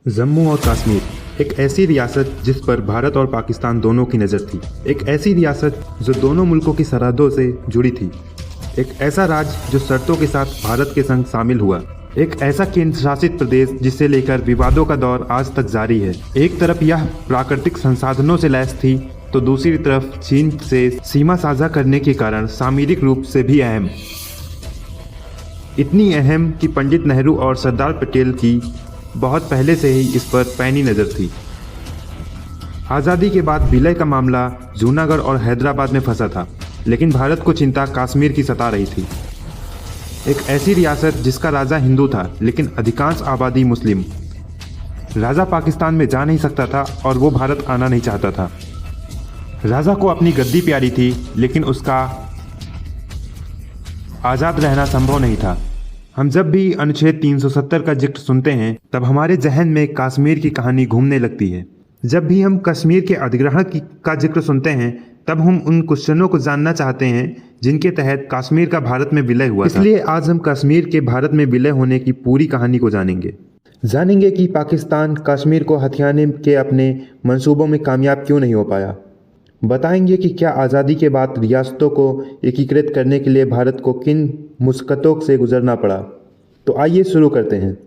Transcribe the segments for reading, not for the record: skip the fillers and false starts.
जम्मू और कश्मीर एक ऐसी रियासत जिस पर भारत और पाकिस्तान दोनों की नज़र थी। एक ऐसी रियासत जो दोनों मुल्कों की सरहदों से जुड़ी थी। एक ऐसा राज्य जो शर्तों के साथ भारत के संग शामिल हुआ। एक ऐसा केंद्र शासित प्रदेश जिसे लेकर विवादों का दौर आज तक जारी है। एक तरफ यह प्राकृतिक संसाधनों से लैस थी तो दूसरी तरफ चीन से सीमा साझा करने के कारण सामरिक रूप से भी अहम। इतनी अहम कि पंडित नेहरू और सरदार पटेल की बहुत पहले से ही इस पर पैनी नज़र थी। आज़ादी के बाद विलय का मामला जूनागढ़ और हैदराबाद में फंसा था, लेकिन भारत को चिंता कश्मीर की सता रही थी। एक ऐसी रियासत जिसका राजा हिंदू था लेकिन अधिकांश आबादी मुस्लिम। राजा पाकिस्तान में जा नहीं सकता था और वो भारत आना नहीं चाहता था। राजा को अपनी गद्दी प्यारी थी लेकिन उसका आज़ाद रहना संभव नहीं था। हम जब भी अनुच्छेद 370 का जिक्र सुनते हैं तब हमारे जहन में कश्मीर की कहानी घूमने लगती है। जब भी हम कश्मीर के अधिग्रहण का जिक्र सुनते हैं तब हम उन क्वेश्चनों को जानना चाहते हैं जिनके तहत कश्मीर का भारत में विलय हुआ था। इसलिए आज हम कश्मीर के भारत में विलय होने की पूरी कहानी को जानेंगे कि पाकिस्तान कश्मीर को हथियाने के अपने मंसूबों में कामयाब क्यों नहीं हो पाया। बताएंगे कि क्या आज़ादी के बाद रियासतों को एकीकृत करने के लिए भारत को किन मुश्किलों से गुजरना पड़ा। तो आइए शुरू करते हैं।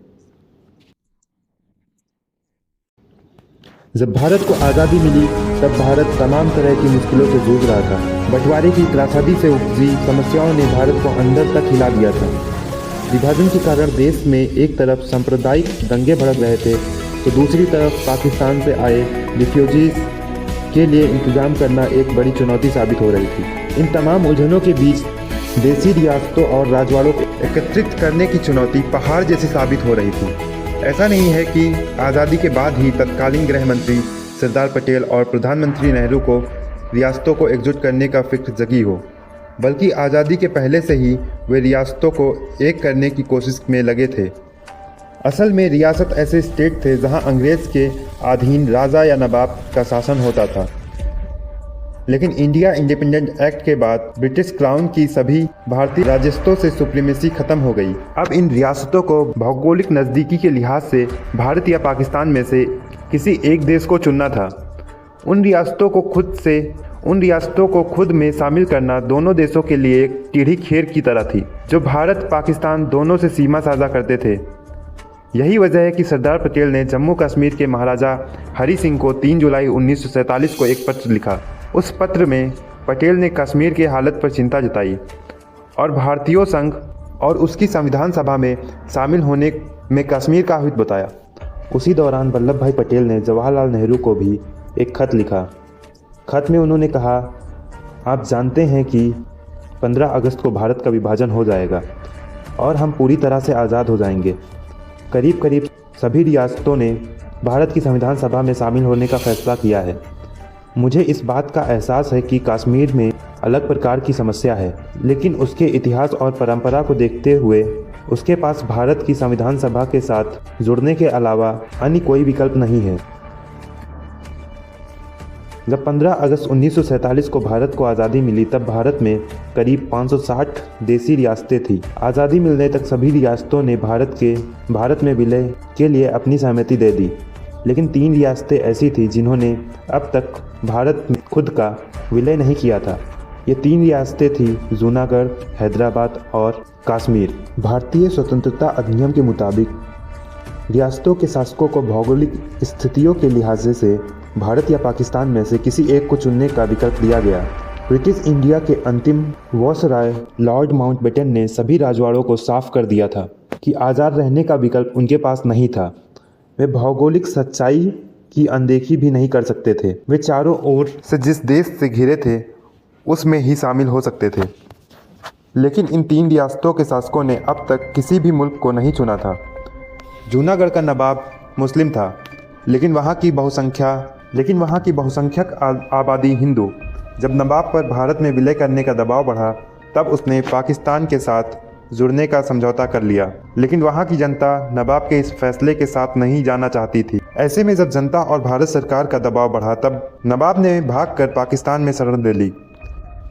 जब भारत को आज़ादी मिली तब भारत तमाम तरह की मुश्किलों से जूझ रहा था। बंटवारे की त्रासदी से उपजी समस्याओं ने भारत को अंदर तक हिला दिया था। विभाजन के कारण देश में एक तरफ सांप्रदायिक दंगे भड़क रहे थे तो दूसरी तरफ पाकिस्तान से आए रिफ्यूजीज के लिए इंतजाम करना एक बड़ी चुनौती साबित हो रही थी। इन तमाम उलझनों के बीच देसी रियासतों और राजवाड़ों को एकत्रित करने की चुनौती पहाड़ जैसी साबित हो रही थी। ऐसा नहीं है कि आज़ादी के बाद ही तत्कालीन गृह मंत्री सरदार पटेल और प्रधानमंत्री नेहरू को रियासतों को एकजुट करने का फिक्र जगी हो, बल्कि आज़ादी के पहले से ही वे रियासतों को एक करने की कोशिश में लगे थे। असल में रियासत ऐसे स्टेट थे जहां अंग्रेज के अधीन राजा या नवाब का शासन होता था। लेकिन इंडिया इंडिपेंडेंट एक्ट के बाद ब्रिटिश क्राउन की सभी भारतीय राजस्वों से सुप्रीमेसी खत्म हो गई। अब इन रियासतों को भौगोलिक नज़दीकी के लिहाज से भारत या पाकिस्तान में से किसी एक देश को चुनना था। उन रियासतों को खुद में शामिल करना दोनों देशों के लिए एक टेढ़ी खीर की तरह थी, जो भारत पाकिस्तान दोनों से सीमा साझा करते थे। यही वजह है कि सरदार पटेल ने जम्मू कश्मीर के महाराजा हरि सिंह को 3 जुलाई 1947 को एक पत्र लिखा। उस पत्र में पटेल ने कश्मीर की हालत पर चिंता जताई और भारतीयों संघ और उसकी संविधान सभा में शामिल होने में कश्मीर का हित बताया। उसी दौरान वल्लभ भाई पटेल ने जवाहरलाल नेहरू को भी एक खत लिखा। खत में उन्होंने कहा, आप जानते हैं कि 15 अगस्त को भारत का विभाजन हो जाएगा और हम पूरी तरह से आज़ाद हो जाएंगे। करीब सभी रियासतों ने भारत की संविधान सभा में शामिल होने का फैसला किया है। मुझे इस बात का एहसास है कि कश्मीर में अलग प्रकार की समस्या है, लेकिन उसके इतिहास और परंपरा को देखते हुए उसके पास भारत की संविधान सभा के साथ जुड़ने के अलावा अन्य कोई विकल्प नहीं है। जब 15 अगस्त 1947 को भारत को आज़ादी मिली तब भारत में करीब 560 देसी रियासतें थीं। आज़ादी मिलने तक सभी रियासतों ने भारत में विलय के लिए अपनी सहमति दे दी, लेकिन 3 रियासतें ऐसी थीं जिन्होंने अब तक भारत में खुद का विलय नहीं किया था। ये 3 रियासतें थीं जूनागढ़, हैदराबाद और कश्मीर। भारतीय स्वतंत्रता अधिनियम के मुताबिक रियासतों के शासकों को भौगोलिक स्थितियों के लिहाज से भारत या पाकिस्तान में से किसी एक को चुनने का विकल्प दिया गया। ब्रिटिश इंडिया के अंतिम वायसराय लॉर्ड माउंटबेटन ने सभी राजवाड़ों को साफ कर दिया था कि आज़ाद रहने का विकल्प उनके पास नहीं था। वे भौगोलिक सच्चाई की अनदेखी भी नहीं कर सकते थे। वे चारों ओर से जिस देश से घिरे थे उसमें ही शामिल हो सकते थे। लेकिन इन 3 रियासतों के शासकों ने अब तक किसी भी मुल्क को नहीं चुना था। जूनागढ़ का नवाब मुस्लिम था, लेकिन वहाँ की बहुसंख्यक आबादी हिंदू। जब नवाब पर भारत में विलय करने का दबाव बढ़ा तब उसने पाकिस्तान के साथ जुड़ने का समझौता कर लिया, लेकिन वहाँ की जनता नवाब के इस फैसले के साथ नहीं जाना चाहती थी। ऐसे में जब जनता और भारत सरकार का दबाव बढ़ा तब नवाब ने भागकर पाकिस्तान में शरण ले ली।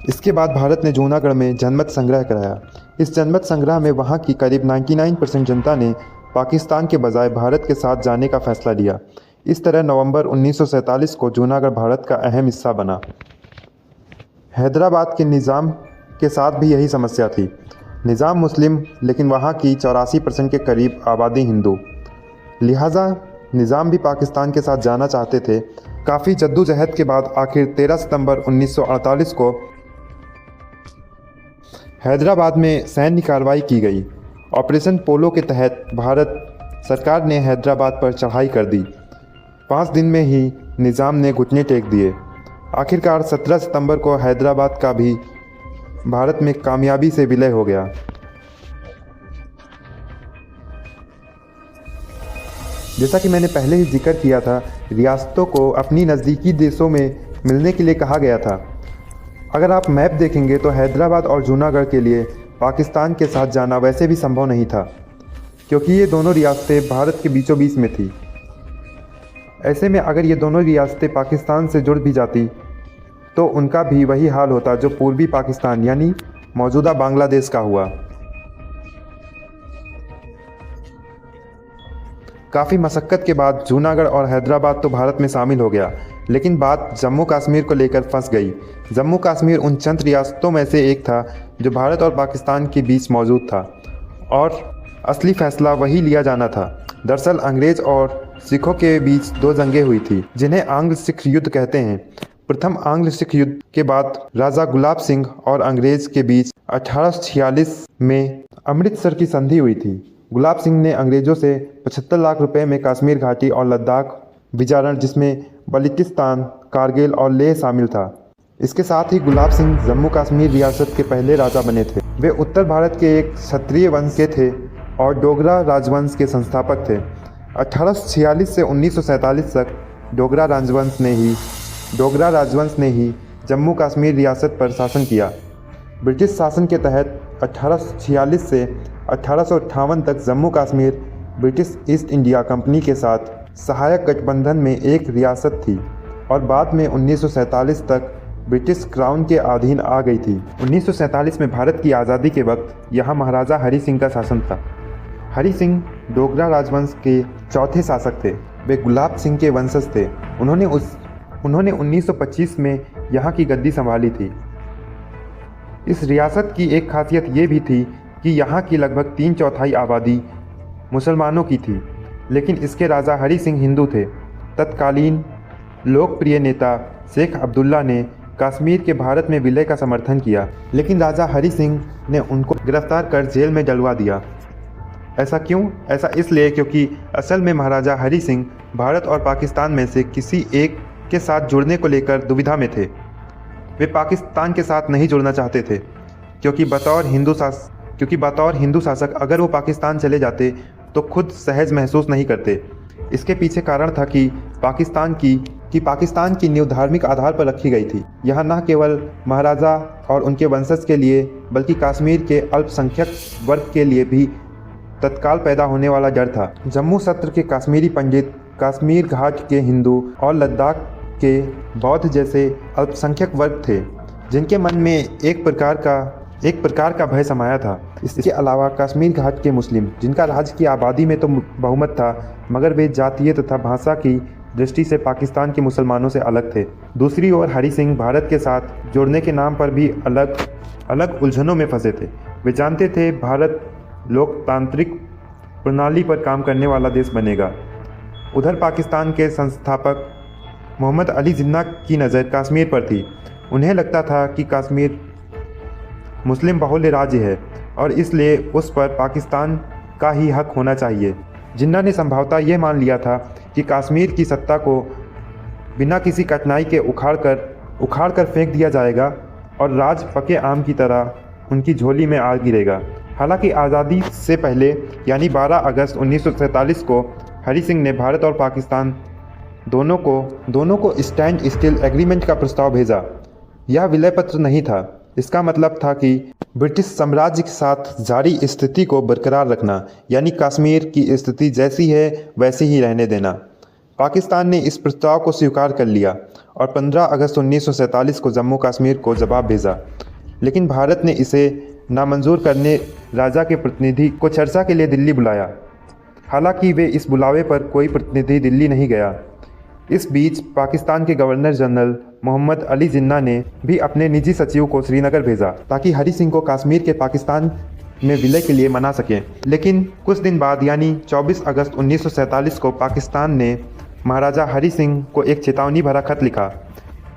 इसके बाद भारत ने जूनागढ़ में जनमत संग्रह कराया। इस जनमत संग्रह में वहाँ की करीब 99% जनता ने पाकिस्तान के बजाय भारत के साथ जाने का फैसला लिया। इस तरह नवंबर 1947 को जूनागढ़ भारत का अहम हिस्सा बना। हैदराबाद के निज़ाम के साथ भी यही समस्या थी। निज़ाम मुस्लिम, लेकिन वहाँ की 84% के करीब आबादी हिंदू। लिहाजा निज़ाम भी पाकिस्तान के साथ जाना चाहते थे। काफ़ी जद्दोजहद के बाद आखिर 13 सितंबर 1948 को हैदराबाद में सैन्य कार्रवाई की गई। ऑपरेशन पोलो के तहत भारत सरकार ने हैदराबाद पर चढ़ाई कर दी। 5 दिन में ही निज़ाम ने घुटने टेक दिए। आखिरकार 17 सितंबर को हैदराबाद का भी भारत में कामयाबी से विलय हो गया। जैसा कि मैंने पहले ही जिक्र किया था, रियासतों को अपनी नज़दीकी देशों में मिलने के लिए कहा गया था। अगर आप मैप देखेंगे तो हैदराबाद और जूनागढ़ के लिए पाकिस्तान के साथ जाना वैसे भी संभव नहीं था, क्योंकि ये दोनों रियासतें भारत के बीचों बीच में थी। ऐसे में अगर ये दोनों रियासतें पाकिस्तान से जुड़ भी जाती तो उनका भी वही हाल होता जो पूर्वी पाकिस्तान यानी मौजूदा बांग्लादेश का हुआ। काफ़ी मशक्क़त के बाद जूनागढ़ और हैदराबाद तो भारत में शामिल हो गया, लेकिन बात जम्मू कश्मीर को लेकर फंस गई। जम्मू कश्मीर उन चंद रियासतों में से एक था जो भारत और पाकिस्तान के बीच मौजूद था, और असली फैसला वही लिया जाना था। दरअसल अंग्रेज़ और सिखों के बीच 2 जंगें हुई थी, जिन्हें आंग्ल सिख युद्ध कहते हैं। प्रथम आंग्ल सिख युद्ध के बाद राजा गुलाब सिंह और अंग्रेज़ के बीच 1846 में अमृतसर की संधि हुई थी। गुलाब सिंह ने अंग्रेज़ों से 75 लाख रुपए में कश्मीर घाटी और लद्दाख विजारण, जिसमें बलूचिस्तान, कारगिल और लेह शामिल था। इसके साथ ही गुलाब सिंह जम्मू कश्मीर रियासत के पहले राजा बने थे। वे उत्तर भारत के एक क्षत्रिय वंश के थे और डोगरा राजवंश के संस्थापक थे। 1846 से 1947 तक डोगरा राजवंश ने ही जम्मू कश्मीर रियासत पर शासन किया। ब्रिटिश शासन के तहत 1846 से 1858 तक Jammu Kashmir British east India company के साथ सहायक गठबंधन में एक रियासत थी और बाद में 1947 तक ब्रिटिश क्राउन के अधीन आ गई थी। 1947 में भारत की आज़ादी के वक्त यहाँ महाराजा हरि सिंह का शासन था। हरि सिंह डोगरा राजवंश के चौथे शासक थे। वे गुलाब सिंह के वंशज थे। उन्होंने 1925 में यहाँ की गद्दी संभाली थी। इस रियासत की एक खासियत ये भी थी कि यहाँ की लगभग 3/4 आबादी मुसलमानों की थी, लेकिन इसके राजा हरि सिंह हिंदू थे। तत्कालीन लोकप्रिय नेता शेख अब्दुल्ला ने कश्मीर के भारत में विलय का समर्थन किया, लेकिन राजा हरि सिंह ने उनको गिरफ्तार कर जेल में डलवा दिया। ऐसा क्यों? ऐसा इसलिए क्योंकि असल में महाराजा हरि सिंह भारत और पाकिस्तान में से किसी एक के साथ जुड़ने को लेकर दुविधा में थे। वे पाकिस्तान के साथ नहीं जुड़ना चाहते थे, क्योंकि बतौर हिंदू शासक अगर वो पाकिस्तान चले जाते तो खुद सहज महसूस नहीं करते। इसके पीछे कारण था कि पाकिस्तान की नींव धार्मिक आधार पर रखी गई थी। यह न केवल महाराजा और उनके वंशज के लिए बल्कि कश्मीर के अल्पसंख्यक वर्ग के लिए भी तत्काल पैदा होने वाला डर था। जम्मू सत्र के कश्मीरी पंडित, कश्मीर घाट के हिंदू और लद्दाख के बौद्ध जैसे अल्पसंख्यक वर्ग थे, जिनके मन में एक प्रकार का भय समाया था। इसके अलावा कश्मीर घाट के मुस्लिम, जिनका राज्य की आबादी में तो बहुमत था, मगर वे जातीय तथा भाषा की दृष्टि से पाकिस्तान के मुसलमानों से अलग थे। दूसरी ओर हरि सिंह भारत के साथ जुड़ने के नाम पर भी अलग अलग उलझनों में फंसे थे। वे जानते थे भारत लोकतांत्रिक प्रणाली पर काम करने वाला देश बनेगा। उधर पाकिस्तान के संस्थापक मोहम्मद अली जिन्ना की नज़र कश्मीर पर थी। उन्हें लगता था कि कश्मीर मुस्लिम बहुल्य राज्य है और इसलिए उस पर पाकिस्तान का ही हक होना चाहिए। जिन्ना ने संभवतः ये मान लिया था कि कश्मीर की सत्ता को बिना किसी कठिनाई के उखाड़ कर फेंक दिया जाएगा और राज पके आम की तरह उनकी झोली में आ गिरेगा। हालांकि आज़ादी से पहले यानी 12 अगस्त 1947 को हरि सिंह ने भारत और पाकिस्तान दोनों को स्टैंड स्टिल एग्रीमेंट का प्रस्ताव भेजा। यह विलय पत्र नहीं था। इसका मतलब था कि ब्रिटिश साम्राज्य के साथ जारी स्थिति को बरकरार रखना, यानी कश्मीर की स्थिति जैसी है वैसी ही रहने देना। पाकिस्तान ने इस प्रस्ताव को स्वीकार कर लिया और 15 अगस्त 1947 को जम्मू कश्मीर को जवाब भेजा, लेकिन भारत ने इसे नामंजूर करने राजा के प्रतिनिधि को चर्चा के लिए दिल्ली बुलाया। हालांकि वे इस बुलावे पर कोई प्रतिनिधि दिल्ली नहीं गया। इस बीच पाकिस्तान के गवर्नर जनरल मोहम्मद अली जिन्ना ने भी अपने निजी सचिव को श्रीनगर भेजा ताकि हरि सिंह को कश्मीर के पाकिस्तान में विलय के लिए मना सकें। लेकिन कुछ दिन बाद यानी 24 अगस्त 1947 को पाकिस्तान ने महाराजा हरि सिंह को एक चेतावनी भरा खत लिखा।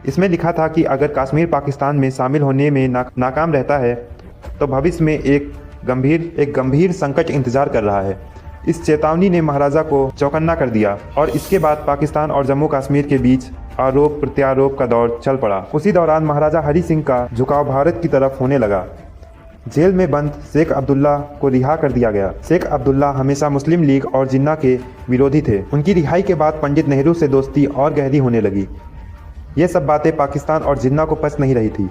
इसमें लिखा था कि अगर कश्मीर पाकिस्तान में शामिल होने में नाकाम रहता है तो भविष्य में एक गंभीर संकट इंतजार कर रहा है। इस चेतावनी ने महाराजा को चौकन्ना कर दिया और इसके बाद पाकिस्तान और जम्मू कश्मीर के बीच आरोप प्रत्यारोप का दौर चल पड़ा। उसी दौरान महाराजा हरि सिंह का झुकाव भारत की तरफ होने लगा। जेल में बंद शेख अब्दुल्ला को रिहा कर दिया गया। शेख अब्दुल्ला हमेशा मुस्लिम लीग और जिन्ना के विरोधी थे। उनकी रिहाई के बाद पंडित नेहरू से दोस्ती और गहरी होने लगी। ये सब बातें पाकिस्तान और जिन्ना को पच नहीं रही थी।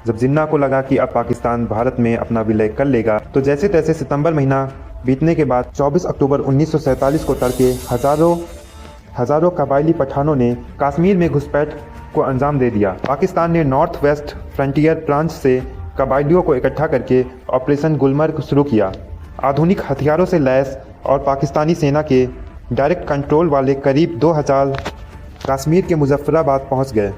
जब जिन्ना को लगा कि अब पाकिस्तान भारत में अपना विलय कर लेगा तो जैसे तैसे सितंबर महीना बीतने के बाद 24 अक्टूबर 1947 को तड़के हजारों कबायली पठानों ने कश्मीर में घुसपैठ को अंजाम दे दिया। पाकिस्तान ने नॉर्थ वेस्ट फ्रंटियर ब्रांच से कबायलियों को इकट्ठा करके ऑपरेशन गुलमर्ग शुरू किया। आधुनिक हथियारों से लैस और पाकिस्तानी सेना के डायरेक्ट कंट्रोल वाले करीब 2000 कश्मीर के मुजफ्फराबाद पहुंच गए।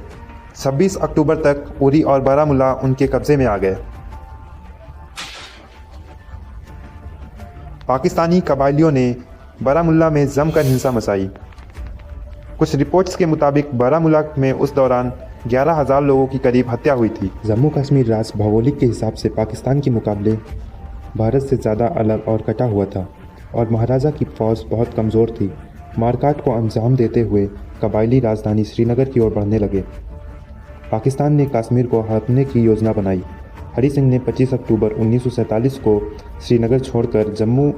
26 अक्टूबर तक उरी और बारामूला उनके कब्जे में आ गए। पाकिस्तानी कबायलियों ने बारामूला में जमकर हिंसा मचाई। कुछ रिपोर्ट्स के मुताबिक बारामूला में उस दौरान 11,000 लोगों की करीब हत्या हुई थी। जम्मू कश्मीर राज्य भौगोलिक के हिसाब से पाकिस्तान के मुकाबले भारत से ज़्यादा अलग और कटा हुआ था और महाराजा की फ़ौज बहुत कमज़ोर थी। मारकाट को अंजाम देते हुए कबायली राजधानी श्रीनगर की ओर बढ़ने लगे। पाकिस्तान ने कश्मीर को हड़पने की योजना बनाई। हरि सिंह ने 25 अक्टूबर 1947 को श्रीनगर छोड़कर जम्मू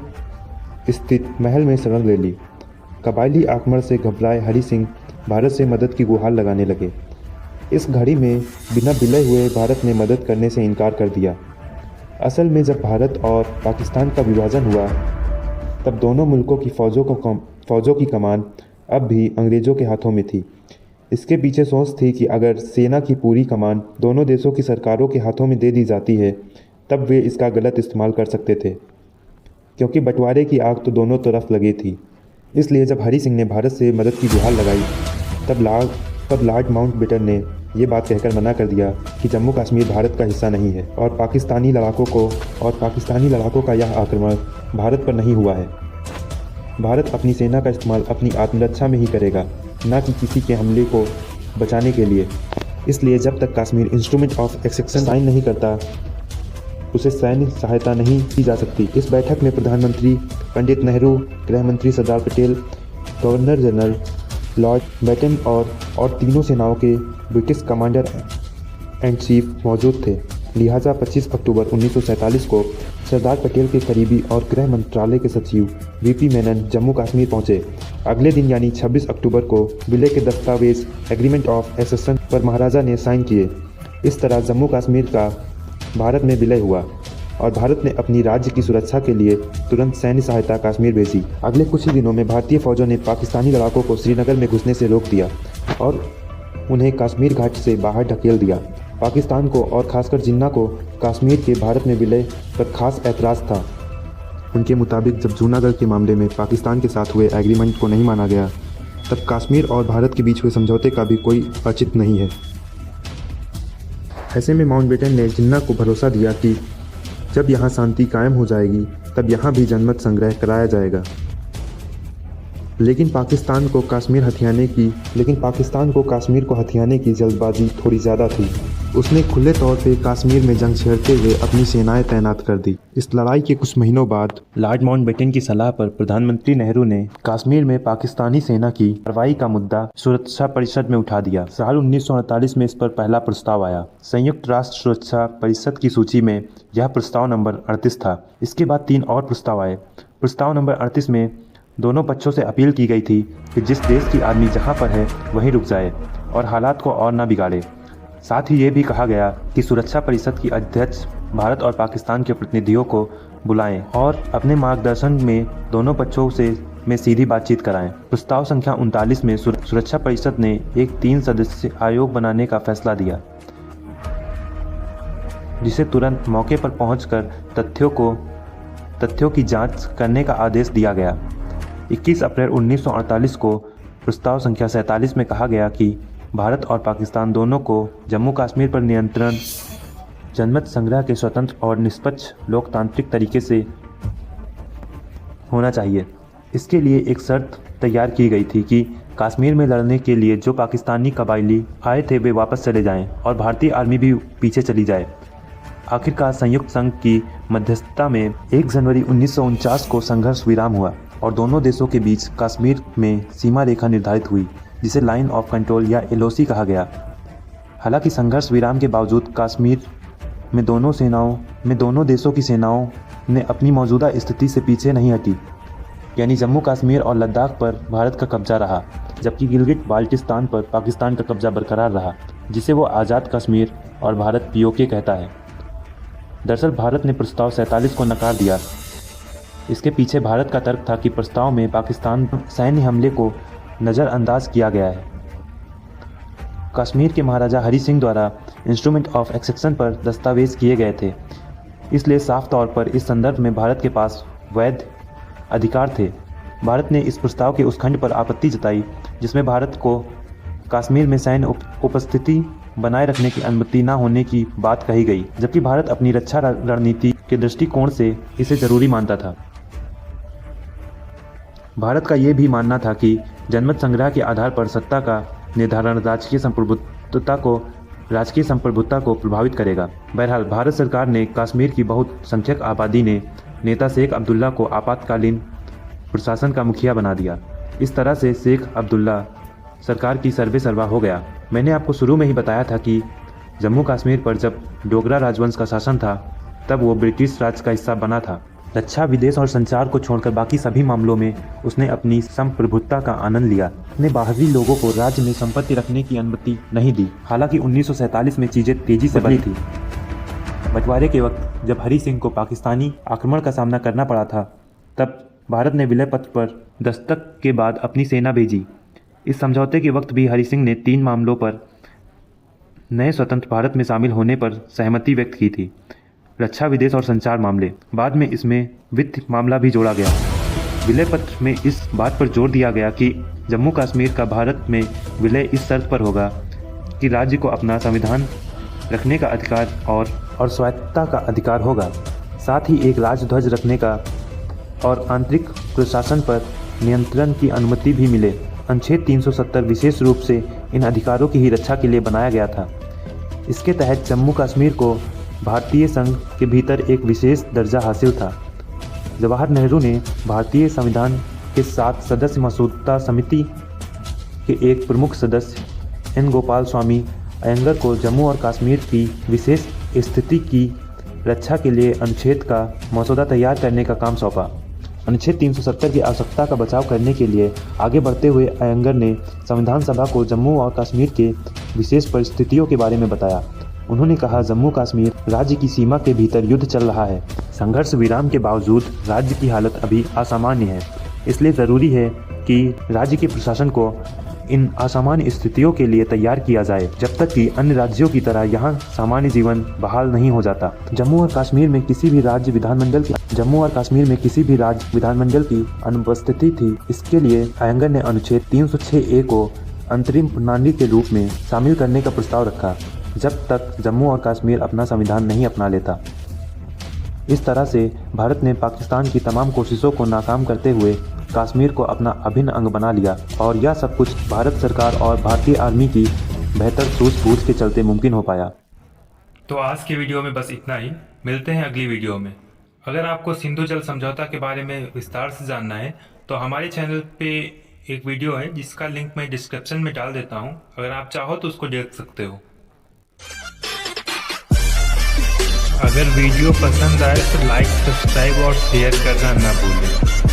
स्थित महल में शरण ले ली। कबायली आक्रमण से घबराए हरि सिंह भारत से मदद की गुहार लगाने लगे। इस घड़ी में बिना विलय हुए भारत ने मदद करने से इनकार कर दिया। असल में जब भारत और पाकिस्तान का विभाजन हुआ तब दोनों मुल्कों की फ़ौजों की कमान अब भी अंग्रेज़ों के हाथों में थी। इसके पीछे सोच थी कि अगर सेना की पूरी कमान दोनों देशों की सरकारों के हाथों में दे दी जाती है तब वे इसका गलत इस्तेमाल कर सकते थे, क्योंकि बंटवारे की आग तो दोनों तरफ लगी थी। इसलिए जब हरि सिंह ने भारत से मदद की गुहार लगाई तब लॉर्ड माउंटबेटन ने ये बात कहकर मना कर दिया कि जम्मू कश्मीर भारत का हिस्सा नहीं है और पाकिस्तानी लड़ाकों का यह आक्रमण भारत पर नहीं हुआ है। भारत अपनी सेना का इस्तेमाल अपनी आत्मरक्षा में ही करेगा, न कि किसी के हमले को बचाने के लिए। इसलिए जब तक Kashmir instrument of accession sign नहीं करता उसे सैन्य सहायता नहीं की जा सकती। इस बैठक में प्रधानमंत्री पंडित नेहरू, गृह मंत्री Sardar Patel, governor general lord Batten और तीनों सेनाओं के ब्रिटिश कमांडर एंड चीफ मौजूद थे। लिहाजा 25 अक्टूबर 1947 को सरदार पटेल के करीबी और गृह मंत्रालय के सचिव वीपी मेनन जम्मू कश्मीर पहुंचे। अगले दिन यानी 26 अक्टूबर को विलय के दस्तावेज एग्रीमेंट ऑफ एक्सेशन पर महाराजा ने साइन किए। इस तरह जम्मू कश्मीर का भारत में विलय हुआ और भारत ने अपनी राज्य की सुरक्षा के लिए तुरंत सैन्य सहायता कश्मीर भेजी। अगले कुछ ही दिनों में भारतीय फौजों ने पाकिस्तानी लड़ाकों को श्रीनगर में घुसने से रोक दिया और उन्हें कश्मीर घाटी से बाहर ढकेल दिया। पाकिस्तान को और खासकर जिन्ना को कश्मीर के भारत में विलय पर खास ऐतराज़ था। उनके मुताबिक जब जूनागढ़ के मामले में पाकिस्तान के साथ हुए एग्रीमेंट को नहीं माना गया तब कश्मीर और भारत के बीच हुए समझौते का भी कोई औचित्य नहीं है। ऐसे में माउंटबेटन ने जिन्ना को भरोसा दिया कि जब यहाँ शांति कायम हो जाएगी तब यहाँ भी जनमत संग्रह कराया जाएगा। लेकिन पाकिस्तान को कश्मीर को हथियाने की जल्दबाजी थोड़ी ज़्यादा थी। उसने खुले तौर पे कश्मीर में जंग छेड़ते हुए अपनी सेनाएं तैनात कर दी। इस लड़ाई के कुछ महीनों बाद लॉर्ड माउंटबेटन की सलाह पर प्रधानमंत्री नेहरू ने कश्मीर में पाकिस्तानी सेना की कार्रवाई का मुद्दा सुरक्षा परिषद में उठा दिया। साल 1948 में इस पर पहला प्रस्ताव आया। संयुक्त राष्ट्र सुरक्षा परिषद की सूची में यह प्रस्ताव नंबर 38 था। इसके बाद 3 और प्रस्ताव आए। प्रस्ताव नंबर 38 में दोनों पक्षों से अपील की गई थी कि जिस देश की आर्मी जहां पर है वहीं रुक जाए और हालात को और न बिगाड़े। साथ ही ये भी कहा गया कि सुरक्षा परिषद की अध्यक्ष भारत और पाकिस्तान के प्रतिनिधियों को बुलाएं और अपने मार्गदर्शन में दोनों पक्षों में सीधी बातचीत कराएं। प्रस्ताव संख्या 39 में सुरक्षा परिषद ने एक 3 सदस्य आयोग बनाने का फैसला दिया, जिसे तुरंत मौके पर पहुंचकर तथ्यों की जांच करने का आदेश दिया गया। 21 अप्रैल 1948 को प्रस्ताव संख्या 47 में कहा गया कि भारत और पाकिस्तान दोनों को जम्मू कश्मीर पर नियंत्रण जनमत संग्रह के स्वतंत्र और निष्पक्ष लोकतांत्रिक तरीके से होना चाहिए। इसके लिए एक शर्त तैयार की गई थी कि कश्मीर में लड़ने के लिए जो पाकिस्तानी कबायली आए थे वे वापस चले जाएं और भारतीय आर्मी भी पीछे चली जाए। आखिरकार संयुक्त संघ की मध्यस्थता में 1 जनवरी 1949 को संघर्ष विराम हुआ और दोनों देशों के बीच कश्मीर में सीमा रेखा निर्धारित हुई, जिसे लाइन ऑफ कंट्रोल या LOC कहा गया। हालांकि संघर्ष विराम के बावजूद कश्मीर में दोनों देशों की सेनाओं ने अपनी मौजूदा स्थिति से पीछे नहीं हटी, यानी जम्मू कश्मीर और लद्दाख पर भारत का कब्जा रहा, जबकि गिलगिट बाल्टिस्तान पर पाकिस्तान का कब्जा बरकरार रहा, जिसे वो आज़ाद कश्मीर और भारत POK कहता है। दरअसल भारत ने प्रस्ताव 47 को नकार दिया। इसके पीछे भारत का तर्क था कि प्रस्ताव में पाकिस्तान सैन्य हमले को नज़रअंदाज किया गया है। कश्मीर के महाराजा हरि सिंह द्वारा इंस्ट्रूमेंट ऑफ एक्सेप्शन पर दस्तावेज किए गए थे, इसलिए साफ तौर पर इस संदर्भ में भारत के पास वैध अधिकार थे। भारत ने इस प्रस्ताव के उस खंड पर आपत्ति जताई जिसमें भारत को कश्मीर में सैन्य उपस्थिति बनाए रखने की अनुमति न होने की बात कही गई, जबकि भारत अपनी रक्षा रणनीति के दृष्टिकोण से इसे जरूरी मानता था। भारत का ये भी मानना था कि जनमत संग्रह के आधार पर सत्ता का निर्धारण राजकीय संप्रभुता को प्रभावित करेगा। बहरहाल भारत सरकार ने कश्मीर की बहुसंख्यक आबादी ने नेता शेख अब्दुल्ला को आपातकालीन प्रशासन का मुखिया बना दिया। इस तरह से शेख अब्दुल्ला सरकार की सर्वेसर्वा हो गया। मैंने आपको शुरू में ही बताया था कि जम्मू कश्मीर पर जब डोगरा राजवंश का शासन था तब वो ब्रिटिश राज का हिस्सा बना था। रक्षा, विदेश और संचार को छोड़कर बाकी सभी मामलों में उसने अपनी संप्रभुता का आनंद लिया। अपने बाहरी लोगों को राज्य में संपत्ति रखने की अनुमति नहीं दी। हालांकि 1947 में चीज़ें तेजी से बढ़ी थी। बंटवारे के वक्त जब हरि सिंह को पाकिस्तानी आक्रमण का सामना करना पड़ा था, तब भारत ने विलय पत्र पर दस्तखत के बाद अपनी सेना भेजी। इस समझौते के वक्त भी हरि सिंह ने 3 मामलों पर नए स्वतंत्र भारत में शामिल होने पर सहमति व्यक्त की थी: रक्षा, विदेश और संचार मामले। बाद में इसमें वित्त मामला भी जोड़ा गया। विलय पत्र में इस बात पर जोर दिया गया कि जम्मू कश्मीर का भारत में विलय इस शर्त पर होगा कि राज्य को अपना संविधान रखने का अधिकार और स्वायत्तता का अधिकार होगा। साथ ही एक राजध्वज रखने का और आंतरिक प्रशासन पर नियंत्रण की अनुमति भी मिले। अनुच्छेद 370 विशेष रूप से इन अधिकारों की ही रक्षा के लिए बनाया गया था। इसके तहत जम्मू कश्मीर को भारतीय संघ के भीतर एक विशेष दर्जा हासिल था। जवाहर नेहरू ने भारतीय संविधान के 7 सदस्य मसौदा समिति के एक प्रमुख सदस्य N. गोपाल स्वामी अयंगर को जम्मू और कश्मीर की विशेष स्थिति की रक्षा के लिए अनुच्छेद का मसौदा तैयार करने का काम सौंपा। अनुच्छेद 370 की आवश्यकता का बचाव करने के लिए आगे बढ़ते हुए अयंगर ने संविधान सभा को जम्मू और कश्मीर के विशेष परिस्थितियों के बारे में बताया। उन्होंने कहा, जम्मू कश्मीर राज्य की सीमा के भीतर युद्ध चल रहा है। संघर्ष विराम के बावजूद राज्य की हालत अभी असामान्य है, इसलिए ज़रूरी है कि राज्य के प्रशासन को इन असामान्य स्थितियों के लिए तैयार किया जाए, जब तक कि अन्य राज्यों की तरह यहाँ सामान्य जीवन बहाल नहीं हो जाता। जम्मू और कश्मीर में किसी भी राज्य विधानमंडल की अनुपस्थिति थी। इसके लिए अयंगर ने अनुच्छेद 306A को अंतरिम प्रणाली के रूप में शामिल करने का प्रस्ताव रखा, जब तक जम्मू और कश्मीर अपना संविधान नहीं अपना लेता। इस तरह से भारत ने पाकिस्तान की तमाम कोशिशों को नाकाम करते हुए कश्मीर को अपना अभिन्न अंग बना लिया, और यह सब कुछ भारत सरकार और भारतीय आर्मी की बेहतर सूझबूझ के चलते मुमकिन हो पाया। तो आज के वीडियो में बस इतना ही। मिलते हैं अगली वीडियो में। अगर आपको सिंधु जल समझौता के बारे में विस्तार से जानना है तो हमारे चैनल पे एक वीडियो है जिसका लिंक मैं डिस्क्रिप्शन में डाल देता हूँ। अगर आप चाहो तो उसको देख सकते हो। अगर वीडियो पसंद आए तो लाइक, सब्सक्राइब और शेयर करना ना भूलें।